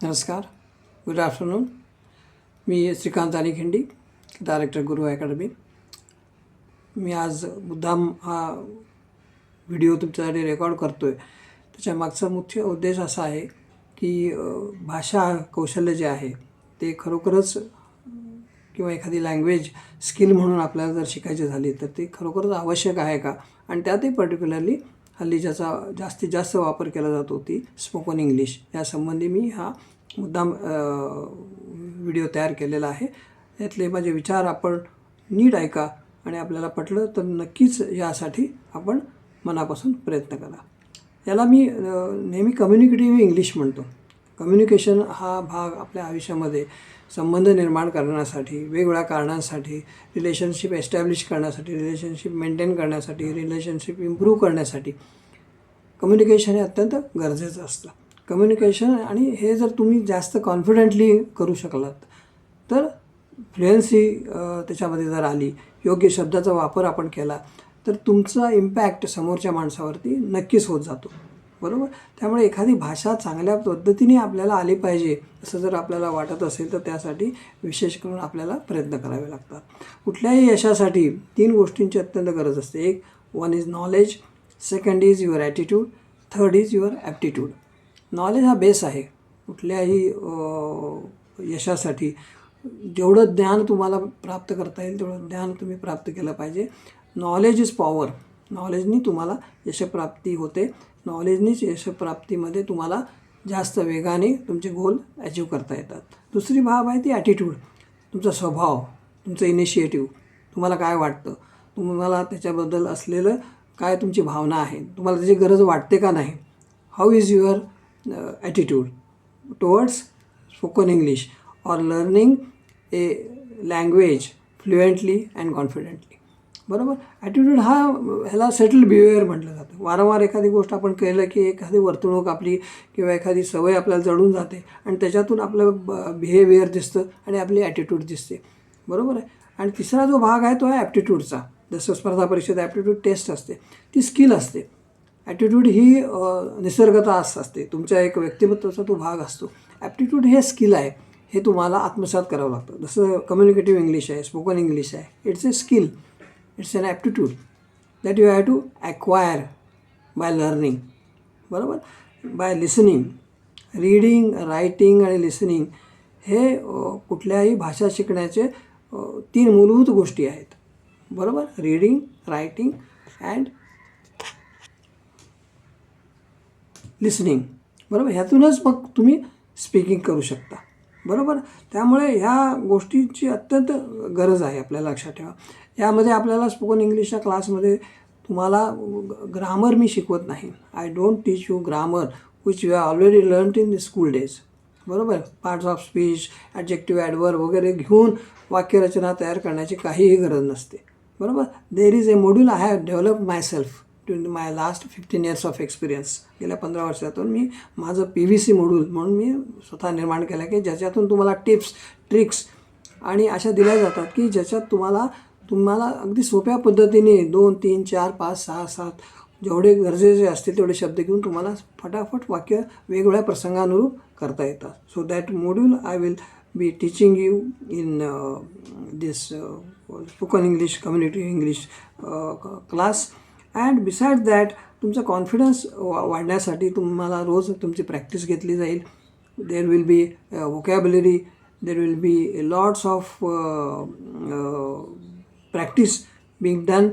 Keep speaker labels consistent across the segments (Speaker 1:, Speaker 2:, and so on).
Speaker 1: नमस्कार, good afternoon. मी Shrikant अनिखिंडी, director गुरु academy. मी आज मुद्दाम हा व्हिडिओ तुमच्यासाठी रेकॉर्ड करतो आहे. त्याच्या मागचा मुख्य उद्देश असा आहे की भाषा कौशल्य जे आहे ते खरोखरच किंवा एखादी लँग्वेज स्किल म्हणून आपल्याला जर शिकायची झाली तर ते खरोखरच आवश्यक आहे का, आणि त्यातही पर्टिक्युलरली हल्ली ज्याचा जास्तीत जास्त वापर केला जातो ती स्पोकन इंग्लिश. यासंबंधी मी हा मुद्दाम व्हिडिओ तयार केलेला आहे. यातले माझे विचार आपण नीट ऐका आणि आपल्याला पटलं तर नक्कीच यासाठी आपण मनापासून प्रयत्न करा. याला मी नेहमी कम्युनिकेटिव्ह इंग्लिश म्हणतो. कम्युनिकेशन हा भाग आपल्या आयुष्यामध्ये संबंध निर्माण करण्यासाठी, वेगवेगळ्या कारणांसाठी, रिलेशनशिप एस्टॅब्लिश करण्यासाठी, रिलेशनशिप मेंटेन करण्यासाठी, रिलेशनशिप इम्प्रूव्ह करण्यासाठी कम्युनिकेशन हे अत्यंत गरजेचं असतं. कम्युनिकेशन, आणि हे जर तुम्ही जास्त कॉन्फिडेंटली करू शकलात तर फ्लुएन्सी त्याच्यामध्ये जर आली, योग्य शब्दाचा वापर आपण केला तर तुमचा इम्पॅक्ट समोरच्या माणसावरती नक्कीच होत जातो, बरोबर. त्यामुळे एखादी भाषा चांगल्या पद्धतीने आपल्याला आली पाहिजे असं जर आपल्याला वाटत असेल तर त्यासाठी विशेष करून आपल्याला प्रयत्न करावे लागतात. कुठल्याही यशासाठी 3 गोष्टींची अत्यंत गरज असते. एक, one is knowledge, second is your attitude, third is your aptitude. Knowledge हा बेस आहे कुठल्याही यशासाठी. जेवढं ज्ञान तुम्हाला प्राप्त करता येईल तेवढं ज्ञान तुम्ही प्राप्त केलं पाहिजे. Knowledge is power. नॉलेजनी तुम्हाला यशप्राप्ती होते. नॉलेजनीच यशप्राप्तीमध्ये तुम्हाला जास्त वेगाने तुमचे गोल अचीव करता येतात. दुसरी बाब आहे ती ॲटिट्यूड. तुमचा स्वभाव, तुमचं इनिशिएटिव्ह, तुम्हाला काय वाटतं, तुम्हाला त्याच्याबद्दल असलेलं काय तुमची भावना आहे, तुम्हाला त्याची गरज वाटते का नाही. How is your attitude towards spoken English or learning a language fluently and confidently, बरोबर. ॲटिट्यूड हा ह्याला सेटल्ड बिहेवियर म्हटलं जातं. वारंवार एखादी गोष्ट आपण केलं की एखादी वर्तणूक आपली किंवा एखादी सवय आपल्याला जडून जाते आणि त्याच्यातून आपलं बिहेवियर दिसतं आणि आपली ॲटिट्यूड दिसते, बरोबर आहे. आणि तिसरा जो भाग आहे तो आहे ॲप्टिट्यूडचा. जसं स्पर्धा परीक्षेत ॲप्टिट्यूड टेस्ट असते, ती स्किल असते. ॲटिट्यूड ही निसर्गता असते, तुमच्या एक व्यक्तिमत्वाचा तो भाग असतो. ॲप्टिट्यूड हे स्किल आहे, हे तुम्हाला आत्मसात करावं लागतं. जसं कम्युनिकेटिव्ह इंग्लिश आहे, स्पोकन इंग्लिश आहे, it's a skill, it's an aptitude that you have to acquire by learning, बरोबर, बाय लिसनिंग. रीडिंग, रायटिंग आणि लिसनिंग हे कुठल्याही भाषा शिकण्याचे 3 मूलभूत गोष्टी आहेत, बरोबर. रीडिंग, रायटिंग अँड लिसनिंग, बरोबर. ह्यातूनच मग तुम्ही स्पीकिंग करू शकता, बरोबर. त्यामुळे ह्या गोष्टींची अत्यंत गरज आहे, आपल्याला लक्षात ठेवा. यामध्ये आपल्याला स्पोकन इंग्लिशच्या क्लासमध्ये तुम्हाला ग्रामर मी शिकवत नाही. I don't teach you grammar which you have already learned in the school days, बरोबर. Parts of speech, adjective, adverb वगैरे घेऊन वाक्यरचना तयार करण्याची काहीही गरज नसते, बरोबर. There is a module I have develop myself during my last 15 years of experience. गेल्या 15 वर्षातून मी माझं PVC मॉड्यूल म्हणून मी स्वतः निर्माण केलं की ज्याच्यातून तुम्हाला टिप्स, ट्रिक्स आणि अशा दिल्या जातात की ज्याच्यात तुम्हाला अगदी सोप्या पद्धतीने 2, 3, 4, 5, 6, 7 जेवढे गरजेचे असतील तेवढे शब्द घेऊन तुम्हाला फटाफट वाक्य वेगवेगळ्या प्रसंगानुरूप करता येतात. So that module I will be teaching you in this spoken English, communicative English class. And beside that तुमचा कॉन्फिडन्स वाढण्यासाठी तुम्हाला रोज तुमची प्रॅक्टिस घेतली जाईल. There will be vocabulary, there will be lots of practice being done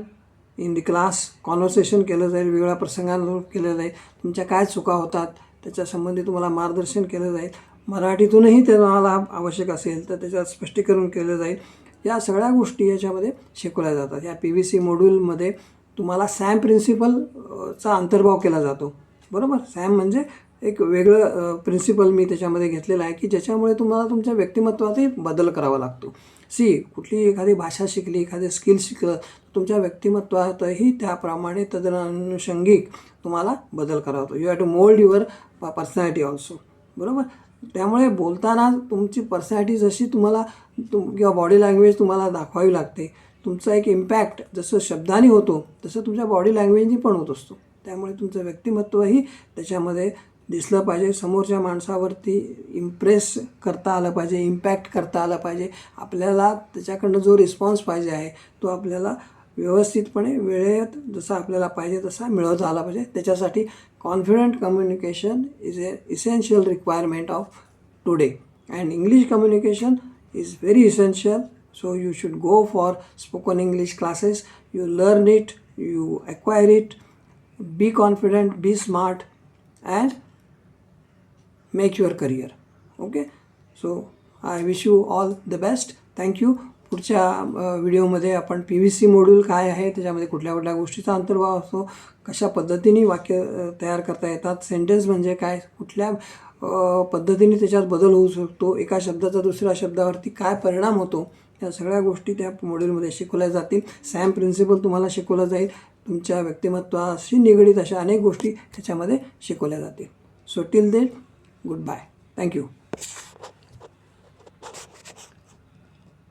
Speaker 1: in the class. Conversation केलं जाईल, वेगवेगळ्या प्रसंगांवर केलं जाईल. तुमच्या काय चुका होतात त्याच्यासंबंधी तुम्हाला मार्गदर्शन केलं जाईल. मराठीतूनही तुम्हाला आवश्यक असेल तर त्याच्यात स्पष्टीकरण केलं जाईल. या सगळ्या गोष्टी याच्यामध्ये शिकवल्या जातात. या PVC मॉड्यूलमध्ये तुम्हाला सॅम प्रिन्सिपलचा अंतर्भाव केला जातो, बरोबर. सॅम म्हणजे एक वेगळं प्रिन्सिपल मी त्याच्यामध्ये घेतलेलं आहे की ज्याच्यामुळे तुम्हाला तुमच्या व्यक्तिमत्वातही बदल करावा लागतो. कुठली एखादी भाषा शिकली, एखादे स्किल शिकलं, तुमच्या व्यक्तिमत्वातही त्याप्रमाणे तदनुषंगिक तुम्हाला बदल करावा लागतो. You have to mould your personality also, बरोबर. त्यामुळे बोलताना तुमची पर्सनॅलिटी जशी तुम्हाला किंवा बॉडी लँग्वेज तुम्हाला दाखवावी लागते. तुमचा एक इम्पॅक्ट जसं शब्दांनी होतो तसं तुमच्या बॉडी लँग्वेजनी पण होत असतो. त्यामुळे तुमचं व्यक्तिमत्वही त्याच्यामध्ये दिसलं पाहिजे, समोरच्या माणसावरती इम्प्रेस करता आलं पाहिजे, इम्पॅक्ट करता आलं पाहिजे. आपल्याला त्याच्याकडनं जो रिस्पॉन्स पाहिजे आहे तो आपल्याला व्यवस्थितपणे वेळेत जसा आपल्याला पाहिजे तसा मिळवत आला पाहिजे. त्याच्यासाठी confident communication is a essential requirement of today, and English communication is very essential. So you should go for spoken English classes. You learn it, you acquire it, be confident, be smart, and make your career. Okay, so I wish you all the best. Thank you. पुढच्या व्हिडिओमध्ये आपण PVC module काय आहे, त्याच्यामध्ये कुठल्या कुठल्या गोष्टीचा अंतर्भाव असतो, कशा पद्धतीने वाक्य तयार करता येतात, सेंटेन्स म्हणजे काय, कुठल्या पद्धतीने त्याच्यात बदल होऊ शकतो, एका शब्दाचा दुसऱ्या शब्दावरती काय परिणाम होतो, या सगळ्या गोष्टी त्या मॉड्यूलमध्ये शिकवल्या जातील. सॅम प्रिन्सिपल तुम्हाला शिकवलं जाईल. तुमच्या व्यक्तिमत्वाशी निगडीत अशा अनेक गोष्टी त्याच्यामध्ये शिकवल्या जातील. So till then, good bye. Thank you.